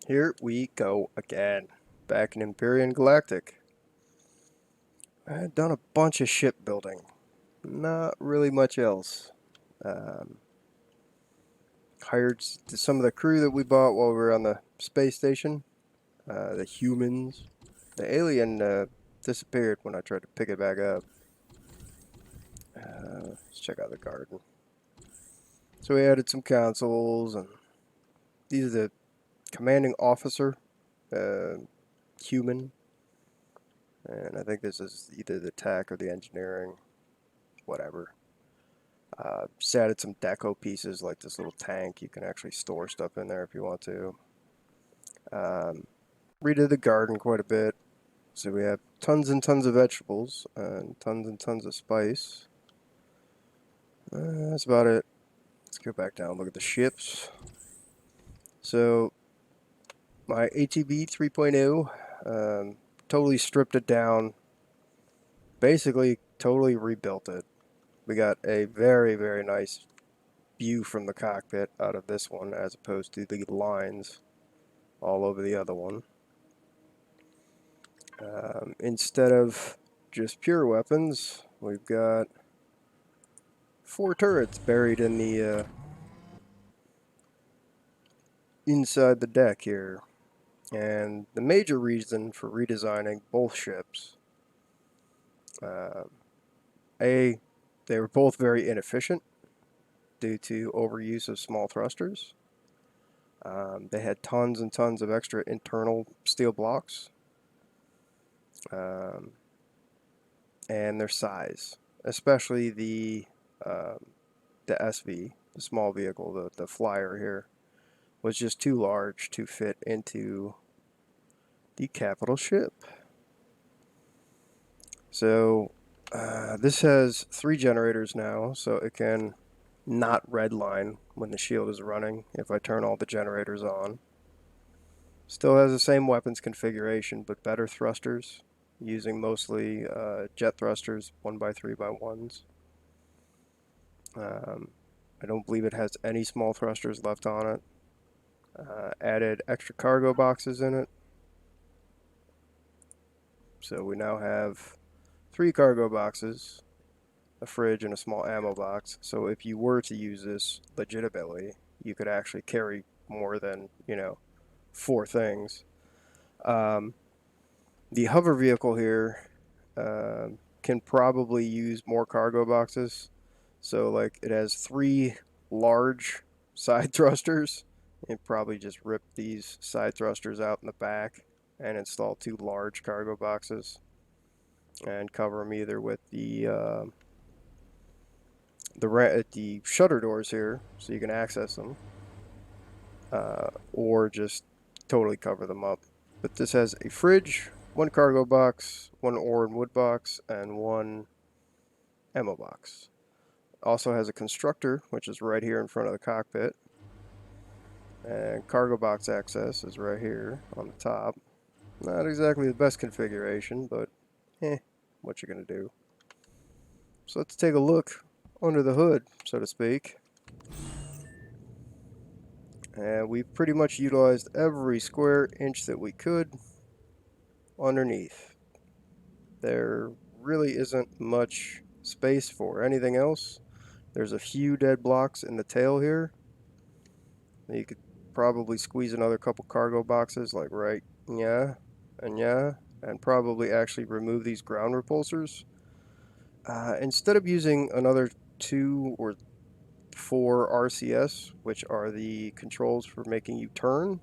Here we go again. Back in Empyrion Galactic. I had done a bunch of shipbuilding. Not really much else. Um, hired some of the crew that we bought while we were on the space station. The humans. The alien disappeared when I tried to pick it back up. Let's check out the garden. So we added some consoles, and these are the commanding officer, uh, human, and I think this is either the tech or the engineering, whatever. Just added some deco pieces like this little tank. You can actually store stuff in there if you want to. Um, Redid the garden quite a bit. So we have tons and tons of vegetables and tons of spice. That's about it. Let's go back down and look at the ships. So my ATB 3.0 totally stripped it down. Basically totally rebuilt it. We got a very, very nice view from the cockpit out of this one as opposed to the lines all over the other one. Instead of just pure weapons, we've got 4 turrets buried in the inside the deck here. And the major reason for redesigning both ships, uh, A, they were both very inefficient due to overuse of small thrusters. They had tons and tons of extra internal steel blocks, um, and their size, especially um, the SV, the small vehicle, the flyer here, was just too large to fit into the capital ship. So this has 3 generators now, so it can not redline when the shield is running if I turn all the generators on. Still has the same weapons configuration, but better thrusters, using mostly jet thrusters, 1x3x1s. I don't believe it has any small thrusters left on it. Added extra cargo boxes in it. So we now have 3 cargo boxes, a fridge, and a small ammo box. So if you were to use this legitimately, you could actually carry more than, 4 things. Um, the hover vehicle here can probably use more cargo boxes. So, like, it has 3 large side thrusters. And probably just rip these side thrusters out in the back and install 2 large cargo boxes and cover them either with the shutter doors here, so you can access them, or just totally cover them up. But this has a fridge, 1 cargo box, 1 ore and wood box, and 1 ammo box. Also has a constructor, which is right here in front of the cockpit, and cargo box access is right here on the top. Not exactly the best configuration, but what you gonna do? So let's take a look under the hood, so to speak. And we've pretty much utilized every square inch that we could underneath. There really isn't much space for anything else. There's a few dead blocks in the tail here. You could probably squeeze another couple cargo boxes, like right, yeah, and probably actually remove these ground repulsors. Instead of using another 2 or 4 RCS, which are the controls for making you turn,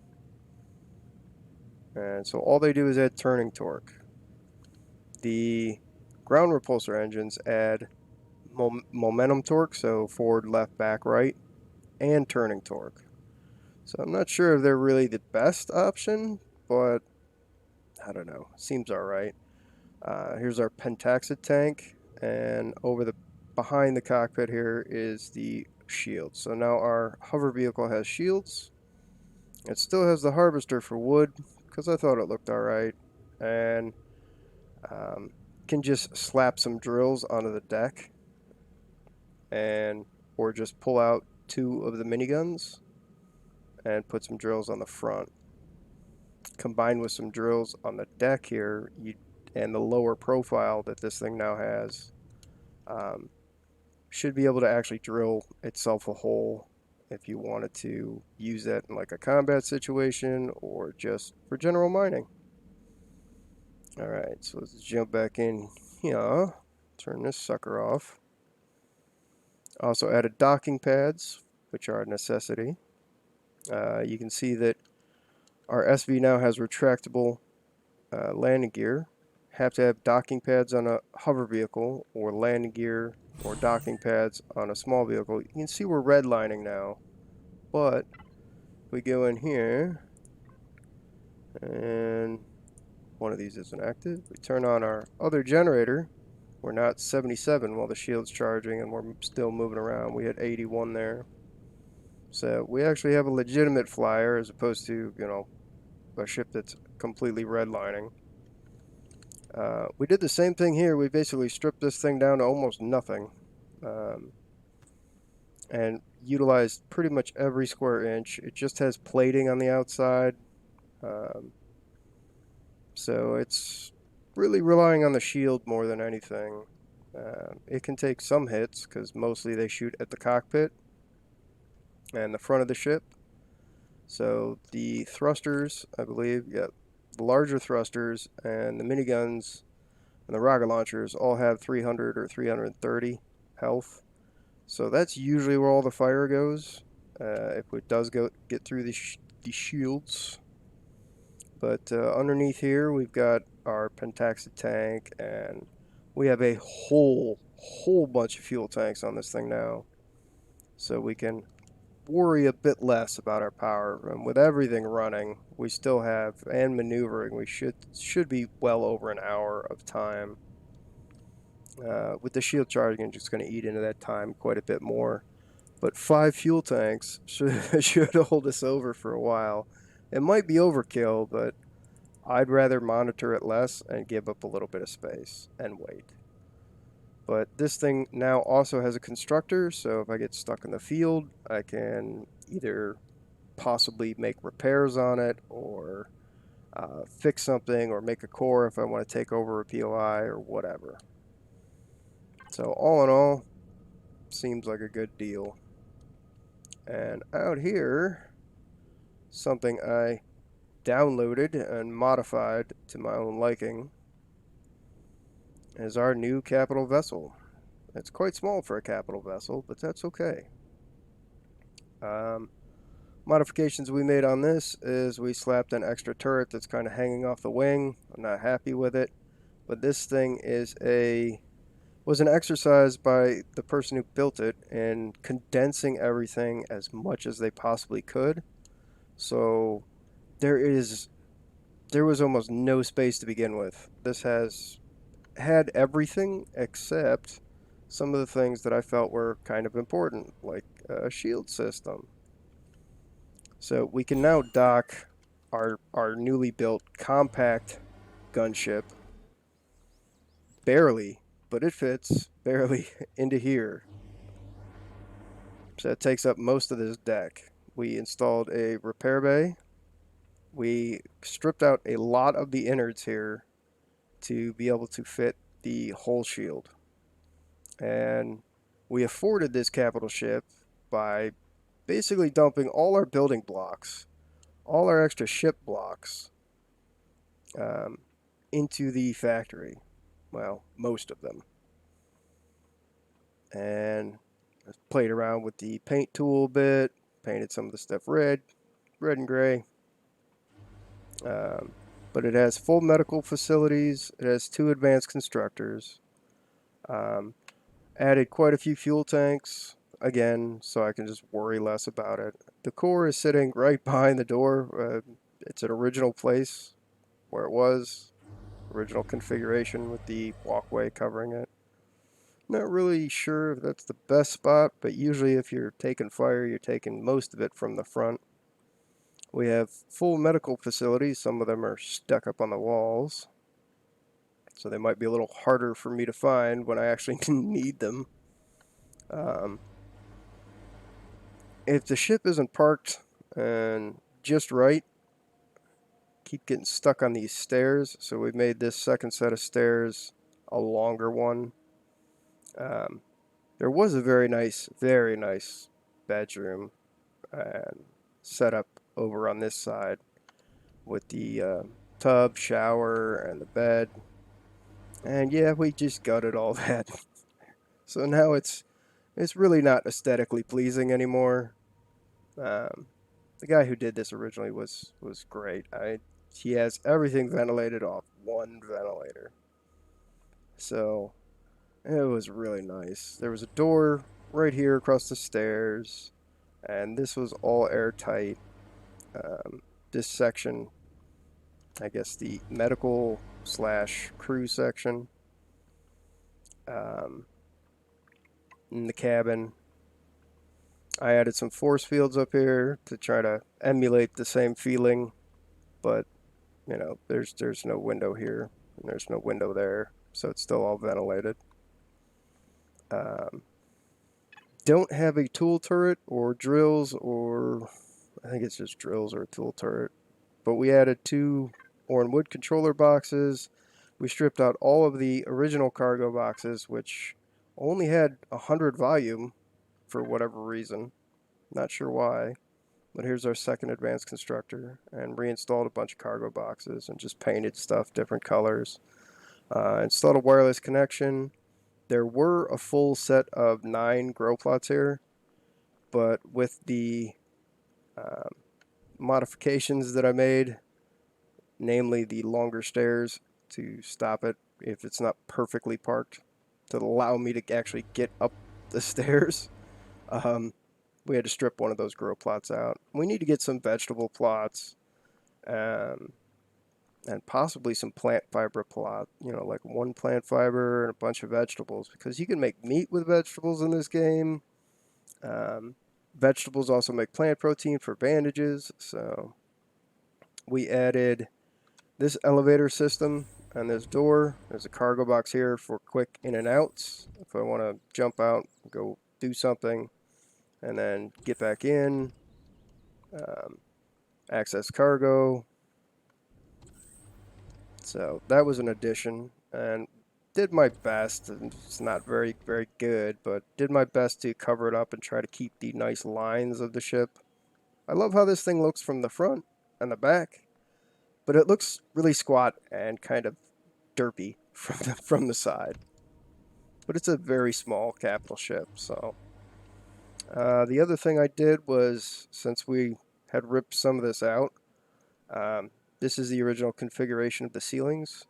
and so all they do is add turning torque. The ground repulsor engines add momentum torque, so forward, left, back, right, and turning torque. So I'm not sure if they're really the best option, but I don't know. Seems alright. Here's our pentaxid tank, and behind the cockpit here is the shield. So now our hover vehicle has shields. It still has the harvester for wood, because I thought it looked alright. And um, can just slap some drills onto the deck, and or just pull out 2 of the miniguns and put some drills on the front. combined with some drills on the deck here, and the lower profile that this thing now has, um, should be able to actually drill itself a hole if you wanted to use that in like a combat situation or just for general mining. Alright, so let's jump back in here. Turn this sucker off. Also added docking pads, which are a necessity. You can see that our SV now has retractable landing gear. Have to have docking pads on a hover vehicle or landing gear or docking pads on a small vehicle. You can see we're redlining now, but if we go in here and one of these isn't active, we turn on our other generator. We're not 77 while the shield's charging and we're still moving around. We had 81 there. So we actually have a legitimate flyer as opposed to, a ship that's completely redlining. We did the same thing here. We basically stripped this thing down to almost nothing. And utilized pretty much every square inch. It just has plating on the outside. So it's really relying on the shield more than anything. It can take some hits because mostly they shoot at the cockpit and the front of the ship. So the thrusters, I believe, the larger thrusters and the miniguns and the rocket launchers all have 300 or 330 health. So that's usually where all the fire goes, if it does get through the shields. But underneath here, we've got our pentaxid tank, and we have a whole bunch of fuel tanks on this thing now. So we can worry a bit less about our power. And with everything running, we still have, and maneuvering, we should be well over an hour of time. With the shield charging, it's just going to eat into that time quite a bit more. But 5 fuel tanks should hold us over for a while. It might be overkill, but I'd rather monitor it less and give up a little bit of space and wait. But this thing now also has a constructor, so if I get stuck in the field, I can either possibly make repairs on it or fix something or make a core if I want to take over a POI or whatever. So all in all, seems like a good deal. And out here, something I downloaded and modified to my own liking is our new capital vessel. It's quite small for a capital vessel, but that's okay. Modifications we made on this is we slapped an extra turret that's kind of hanging off the wing. I'm not happy with it, but this thing was an exercise by the person who built it in condensing everything as much as they possibly could. So there was almost no space to begin with. This has had everything except some of the things that I felt were kind of important, like a shield system. So we can now dock our newly built compact gunship, barely, but it fits, barely, into here. So it takes up most of this deck. We installed a repair bay. We stripped out a lot of the innards here to be able to fit the whole shield. And we afforded this capital ship by basically dumping all our building blocks, all our extra ship blocks, into the factory. Well, most of them. And I played around with the paint tool a bit, painted some of the stuff red and gray. But it has full medical facilities. It has 2 advanced constructors. Added quite a few fuel tanks, again, so I can just worry less about it. The core is sitting right behind the door. It's an original place where it was. Original configuration with the walkway covering it. Not really sure if that's the best spot, but usually if you're taking fire, you're taking most of it from the front. We have full medical facilities. Some of them are stuck up on the walls, so they might be a little harder for me to find when I actually need them. If the ship isn't parked and just right, keep getting stuck on these stairs, so we made this second set of stairs a longer one. There was a very nice bedroom and set up over on this side with the tub, shower, and the bed. And yeah, we just gutted all that. So now it's really not aesthetically pleasing anymore. The guy who did this originally was great. He has everything ventilated off one ventilator. So it was really nice. There was a door right here across the stairs, and this was all airtight. This section, I guess the medical slash crew section, in the cabin. I added some force fields up here to try to emulate the same feeling, but you know, there's no window here, and there's no window there, so it's still all ventilated. Don't have a tool turret or drills, or I think it's just drills or a tool turret, but we added 2 Orn wood controller boxes. We stripped out all of the original cargo boxes, which only had 100 volume for whatever reason. Not sure why. But here's our second advanced constructor, and reinstalled a bunch of cargo boxes and just painted stuff different colors. Installed a wireless connection. There were a full set of 9 grow plots here, but with the modifications that I made, namely the longer stairs to stop it if it's not perfectly parked, to allow me to actually get up the stairs, we had to strip one of those grow plots out. We need to get some vegetable plots, and possibly some plant fiber plot, you know, like 1 plant fiber and a bunch of vegetables, because you can make meat with vegetables in this game. Vegetables also make plant protein for bandages, so we added this elevator system and this door. There's a cargo box here for quick in and outs if I want to jump out, go do something, and then get back in. Access cargo. So that was an addition, and did my best. It's not very good, but did my best to cover it up and try to keep the nice lines of the ship. I love how this thing looks from the front and the back, but it looks really squat and kind of derpy from the side. But it's a very small capital ship, so the other thing I did was, since we had ripped some of this out, this is the original configuration of the ceilings.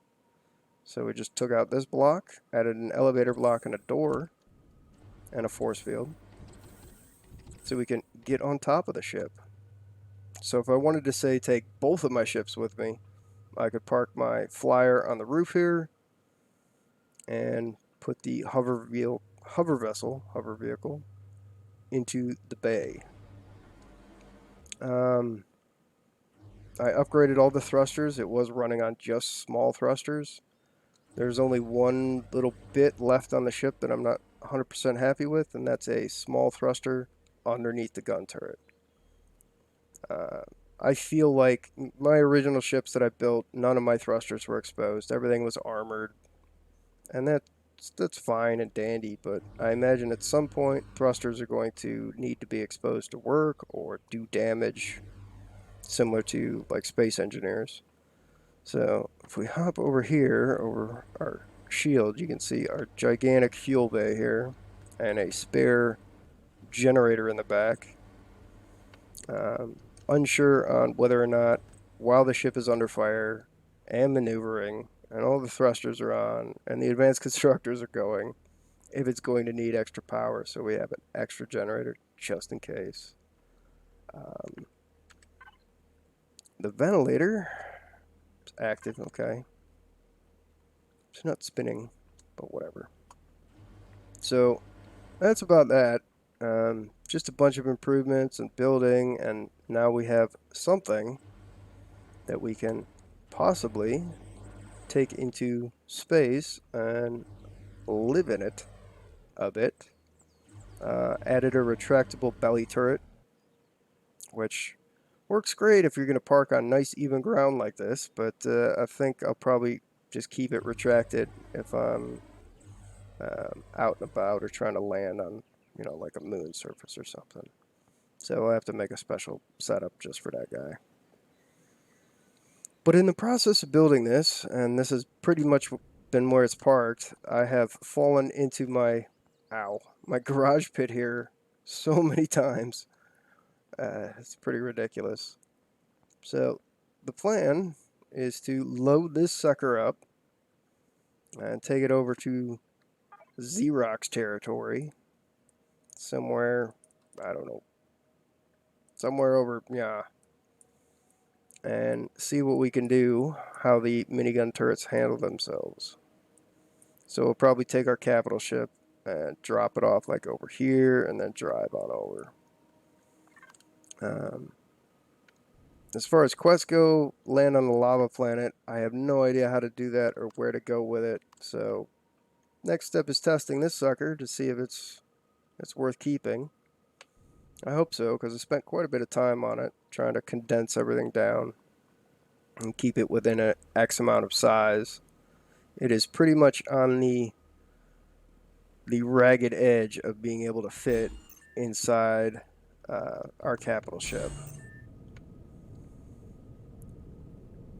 So we just took out this block, added an elevator block and a door, and a force field, so we can get on top of the ship. So if I wanted to, say, take both of my ships with me, I could park my flyer on the roof here, and put the hover vehicle into the bay. I upgraded all the thrusters. It was running on just small thrusters. There's only one little bit left on the ship that I'm not 100% happy with, and that's a small thruster underneath the gun turret. I feel like my original ships that I built, none of my thrusters were exposed. Everything was armored, and that's fine and dandy, but I imagine at some point thrusters are going to need to be exposed to work or do damage, similar to like Space Engineers. So if we hop over here, over our shield, you can see our gigantic fuel bay here and a spare generator in the back. Unsure on whether or not, while the ship is under fire and maneuvering and all the thrusters are on and the advanced constructors are going, if it's going to need extra power, so we have an extra generator just in case. The ventilator is active, okay. It's not spinning, but whatever. So that's about that. Just a bunch of improvements and building, and now we have something that we can possibly take into space and live in it a bit. Added a retractable belly turret, which Works great if you're going to park on nice even ground like this, but I think I'll probably just keep it retracted if I'm out and about or trying to land on, you know, like a moon surface or something. So I'll have to make a special setup just for that guy. But in the process of building this, and this has pretty much been where it's parked, I have fallen into my garage pit here so many times. It's pretty ridiculous. So the plan is to load this sucker up and take it over to Xerox territory. Somewhere, I don't know, somewhere over, yeah. And see what we can do, how the minigun turrets handle themselves. So we'll probably take our capital ship and drop it off like over here and then drive on over. As far as quests go, land on the lava planet. I have no idea how to do that or where to go with it. So next step is testing this sucker to see if it's worth keeping. I hope so, because I spent quite a bit of time on it, trying to condense everything down and keep it within an X amount of size. It is pretty much on the ragged edge of being able to fit inside our capital ship.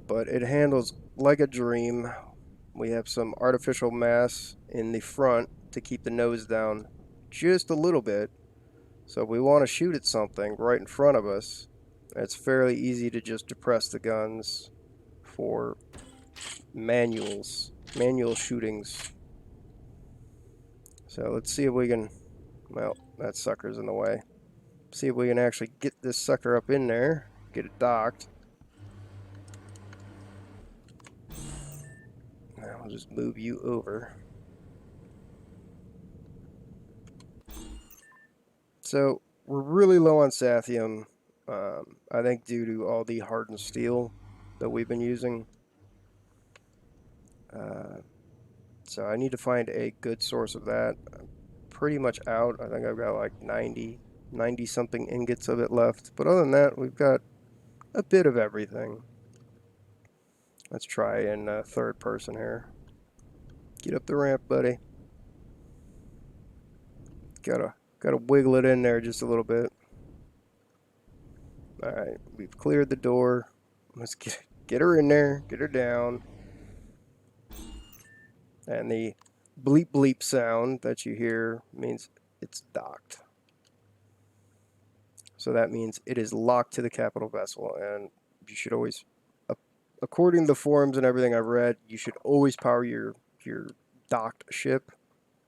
But it handles like a dream. We have some artificial mass in the front to keep the nose down just a little bit. So if we want to shoot at something right in front of us, it's fairly easy to just depress the guns for manual shootings. So let's see if we can, well, that sucker's in the way. See if we can actually get this sucker up in there, get it docked. Now I'll just move you over. So we're really low on Sathium, I think due to all the hardened steel that we've been using. So I need to find a good source of that. I'm pretty much out. I think I've got like 90 something ingots of it left. But other than that, we've got a bit of everything. Let's try in third person here. Get up the ramp, buddy. Gotta wiggle it in there just a little bit. Alright, we've cleared the door. Let's get her in there, get her down. And the bleep bleep sound that you hear means it's docked. So that means it is locked to the capital vessel, and you should always, according to the forums and everything I've read, you should always power your docked ship,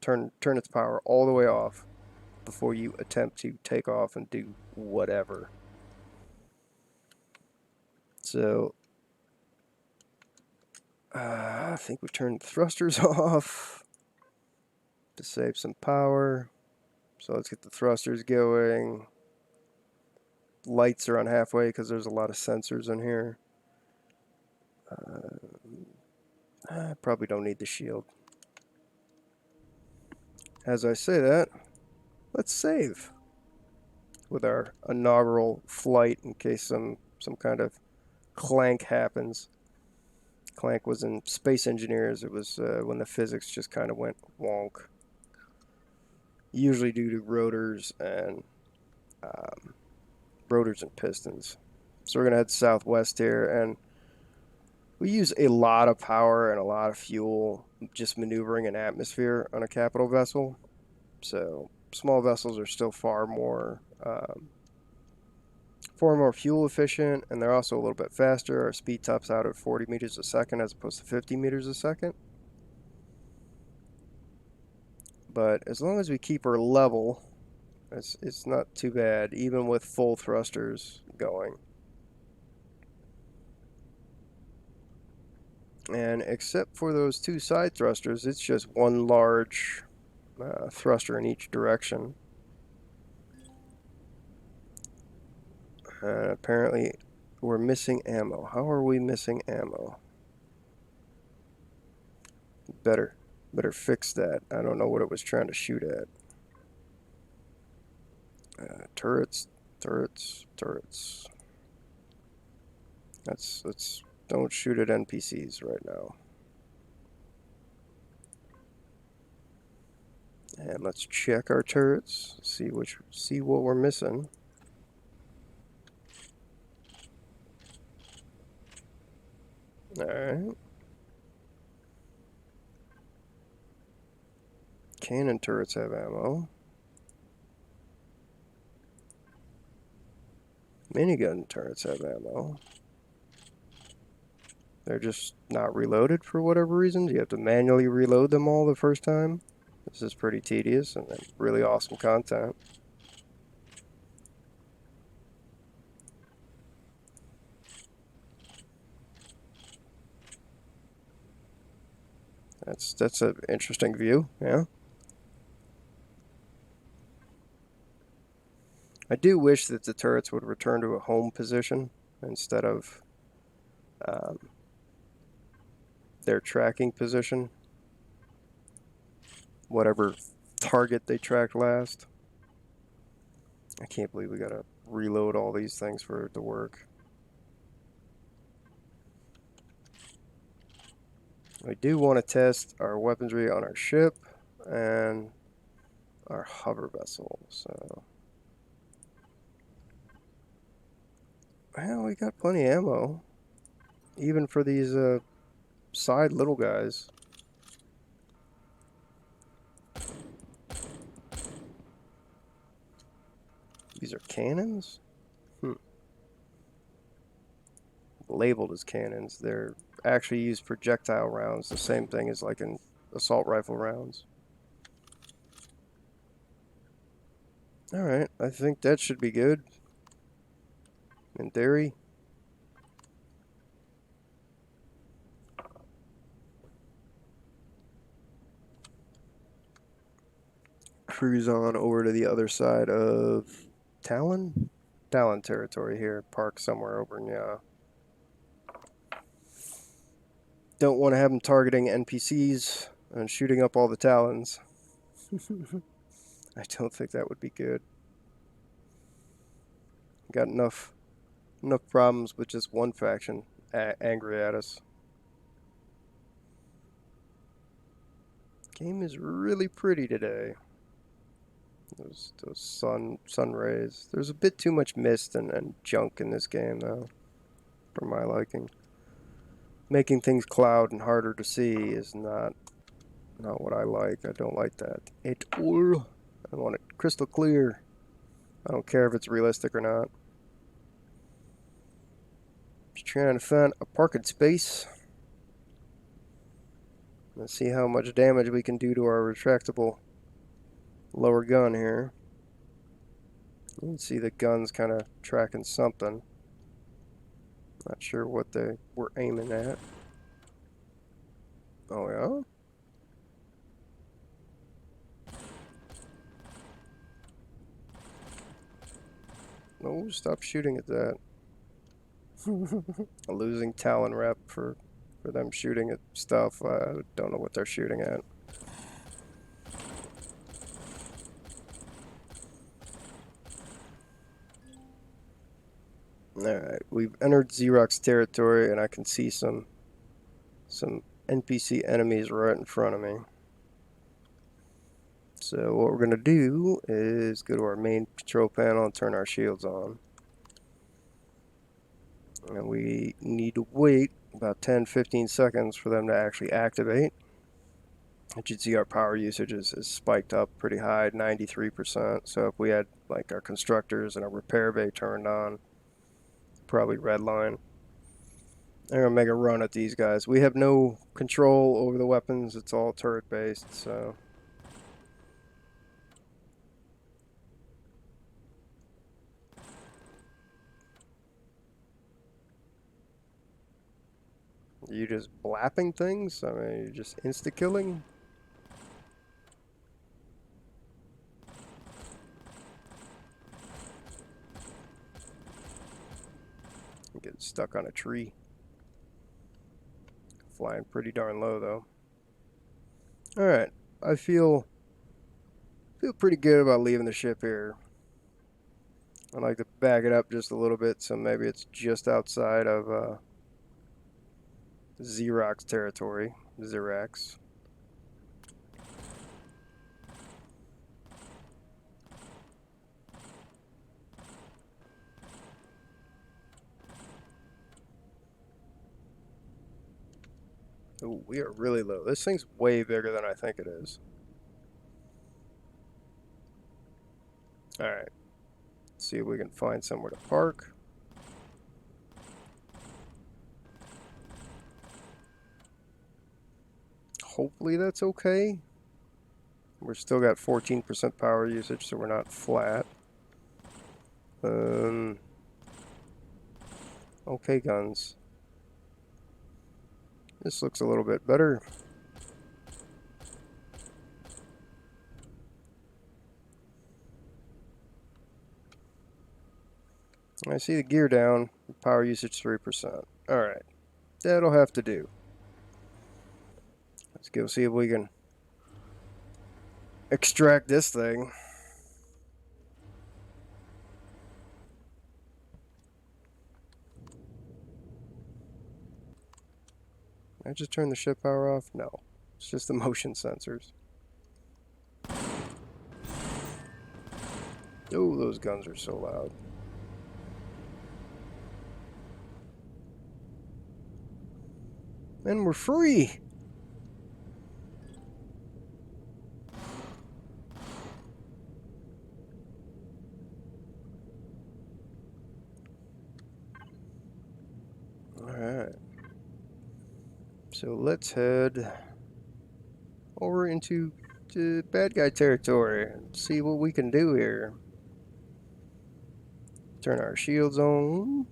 turn its power all the way off before you attempt to take off and do whatever. So I think we turned the thrusters off to save some power. So let's get the thrusters going. Lights are on halfway because there's a lot of sensors in here. I probably don't need the shield. As I say that, let's save with our inaugural flight in case some kind of clank happens. Clank was in Space Engineers. It was when the physics just kind of went wonk. Usually due to rotors and pistons. So we're going to head southwest here, and we use a lot of power and a lot of fuel just maneuvering an atmosphere on a capital vessel. So small vessels are still far more fuel efficient, and they're also a little bit faster. Our speed tops out at 40 meters a second as opposed to 50 meters a second. But as long as we keep her level, it's not too bad, even with full thrusters going. And except for those two side thrusters, it's just one large thruster in each direction. Apparently, we're missing ammo. How are we missing ammo? Better fix that. I don't know what it was trying to shoot at. Turrets. Let's don't shoot at NPCs right now. And let's check our turrets, see what we're missing. Alright. Cannon turrets have ammo. Minigun turrets have ammo. They're just not reloaded for whatever reason. You have to manually reload them all the first time. This is pretty tedious and really awesome content. That's an interesting view, yeah. I do wish that the turrets would return to a home position instead of their tracking position. Whatever target they tracked last. I can't believe we gotta reload all these things for it to work. We do want to test our weaponry on our ship and our hover vessel, so... Well, we got plenty of ammo. Even for these side little guys. These are cannons? Labeled as cannons. They're actually used projectile rounds, the same thing as like in assault rifle rounds. Alright, I think that should be good. In theory. Cruise on over to the other side of Talon? Talon territory here. Park somewhere over in Don't want to have them targeting NPCs and shooting up all the Talons. I don't think that would be good. Got enough problems with just one faction angry at us. Game is really pretty today. Those sun rays. There's a bit too much mist and junk in this game though, for my liking. Making things cloud and harder to see is not what I like. I don't like that at all. I want it crystal clear. I don't care if it's realistic or not. Just trying to find a parking space. Let's see how much damage we can do to our retractable lower gun here. You can see the gun's kind of tracking something. Not sure what they were aiming at. Oh yeah? No, stop shooting at that. A losing Talon rep for them shooting at stuff. I don't know what they're shooting at. Alright, we've entered Xerox territory and I can see some NPC enemies right in front of me. So what we're going to do is go to our main control panel and turn our shields on. And we need to wait about 10-15 seconds for them to actually activate. As you can see, our power usage is spiked up pretty high, 93%. So if we had like our constructors and our repair bay turned on, probably redline. They're gonna make a run at these guys. We have no control over the weapons. It's all turret based, so... You just blapping things? I mean, you're just insta-killing? Get stuck on a tree. Flying pretty darn low, though. Alright, I feel pretty good about leaving the ship here. I like to back it up just a little bit, so maybe it's just outside of Xerox territory. Xerox. Ooh, we are really low. This thing's way bigger than I think it is. Alright. See if we can find somewhere to park. Hopefully that's okay. We're still got 14% power usage, so we're not flat. Okay, guns. This looks a little bit better. I see the gear down. Power usage 3%. Alright. That'll have to do. Let's go see if we can extract this thing. Did I just turn the ship power off? No. It's just the motion sensors. Oh, those guns are so loud. And we're free! Alright. So let's head over into bad guy territory and see what we can do here. Turn our shields on.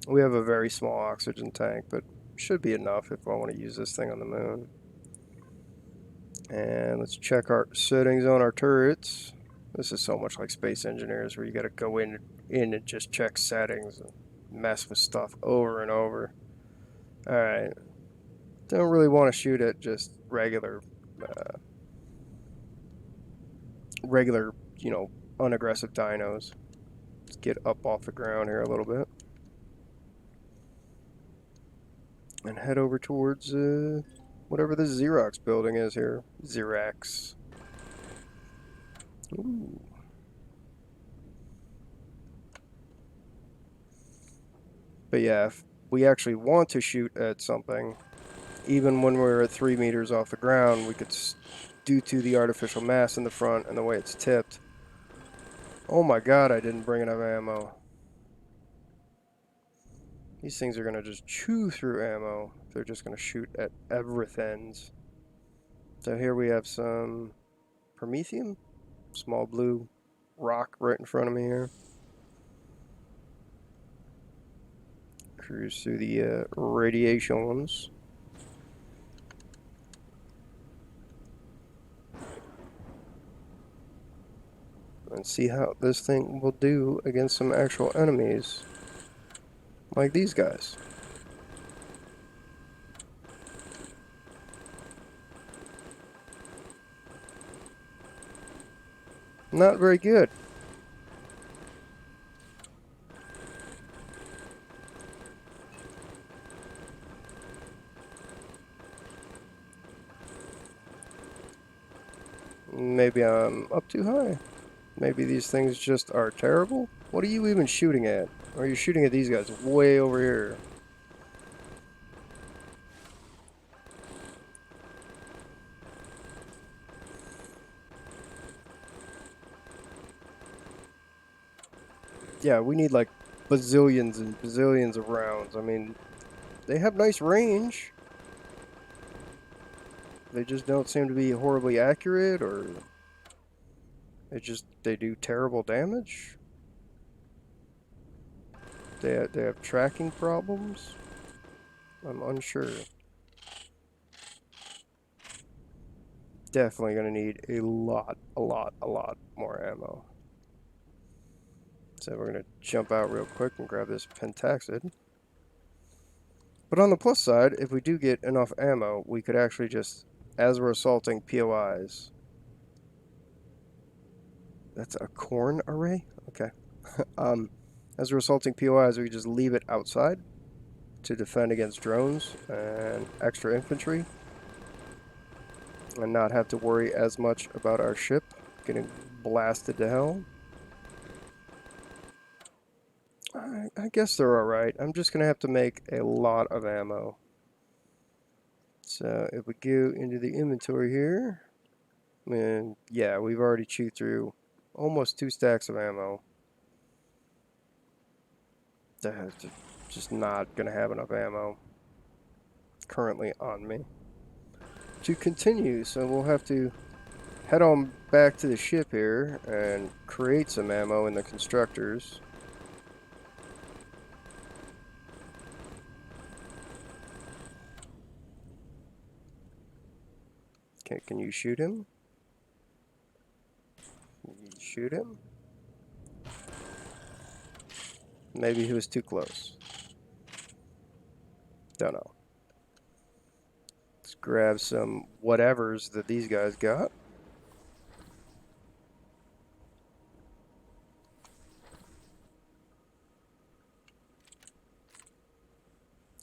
We have a very small oxygen tank, but should be enough if I want to use this thing on the moon. And let's check our settings on our turrets. This is so much like Space Engineers, where you got to go in and just check settings and mess with stuff over and over. Alright. Don't really want to shoot at just regular, you know, unaggressive dinos. Let's get up off the ground here a little bit. And head over towards whatever the Xerox building is here. Xerox. Ooh. But yeah, if we actually want to shoot at something, even when we're at 3 meters off the ground, we could, due to the artificial mass in the front and the way it's tipped. Oh my god, I didn't bring enough ammo. These things are going to just chew through ammo. They're just going to shoot at everything. So here we have some Promethium. Small blue rock right in front of me here. Cruise through the radiations. And see how this thing will do against some actual enemies. Like these guys. Not very good. Maybe I'm up too high. Maybe these things just are terrible. What are you even shooting at? Or are you shooting at these guys way over here? Yeah, we need like bazillions and bazillions of rounds. I mean, they have nice range. They just don't seem to be horribly accurate, or they do terrible damage. They have tracking problems. I'm unsure. Definitely gonna need a lot more ammo. So we're gonna jump out real quick and grab this pentaxid. But on the plus side, if we do get enough ammo, we could actually just, as we're assaulting POIs. That's a corn array? Okay. As a resulting POIs, we just leave it outside to defend against drones and extra infantry, and not have to worry as much about our ship getting blasted to hell. I guess they're alright. I'm just going to have to make a lot of ammo. So if we go into the inventory here, and yeah, we've already chewed through almost 2 stacks of ammo. That's just not going to have enough ammo currently on me to continue, so we'll have to head on back to the ship here and create some ammo in the constructors. Okay, can you shoot him? Shoot him? Maybe he was too close. Don't know. Let's grab some whatevers that these guys got.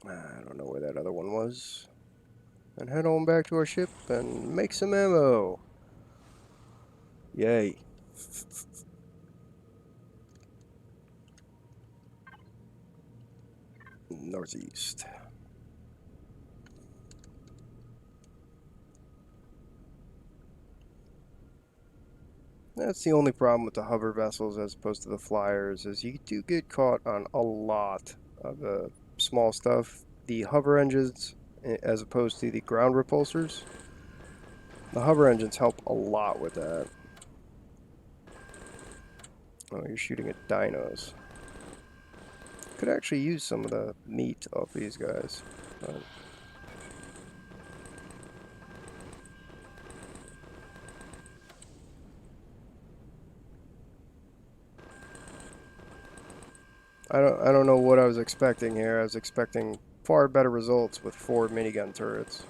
I don't know where that other one was. And head on back to our ship and make some ammo. Yay. Northeast. That's the only problem with the hover vessels as opposed to the flyers, is you do get caught on a lot of the small stuff. The hover engines, as opposed to the ground repulsors, the hover engines help a lot with that. Oh, you're shooting at dinos. Could actually use some of the meat off these guys. But I don't know what I was expecting here. I was expecting far better results with 4 minigun turrets.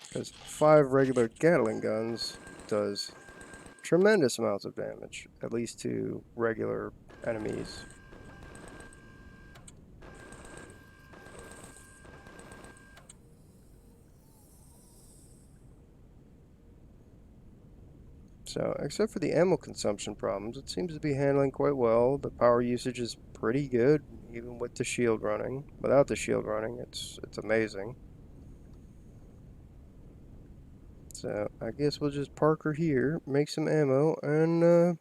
Because 5 regular Gatling guns does tremendous amounts of damage, at least to regular enemies. So, except for the ammo consumption problems, it seems to be handling quite well. The power usage is pretty good, even with the shield running. Without the shield running, it's amazing. So, I guess we'll just park her here, make some ammo, and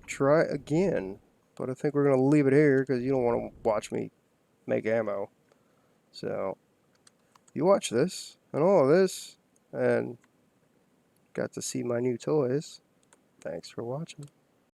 try again. But I think we're going to leave it here because you don't want to watch me make ammo. So, you watch this and all of this, and got to see my new toys. Thanks for watching.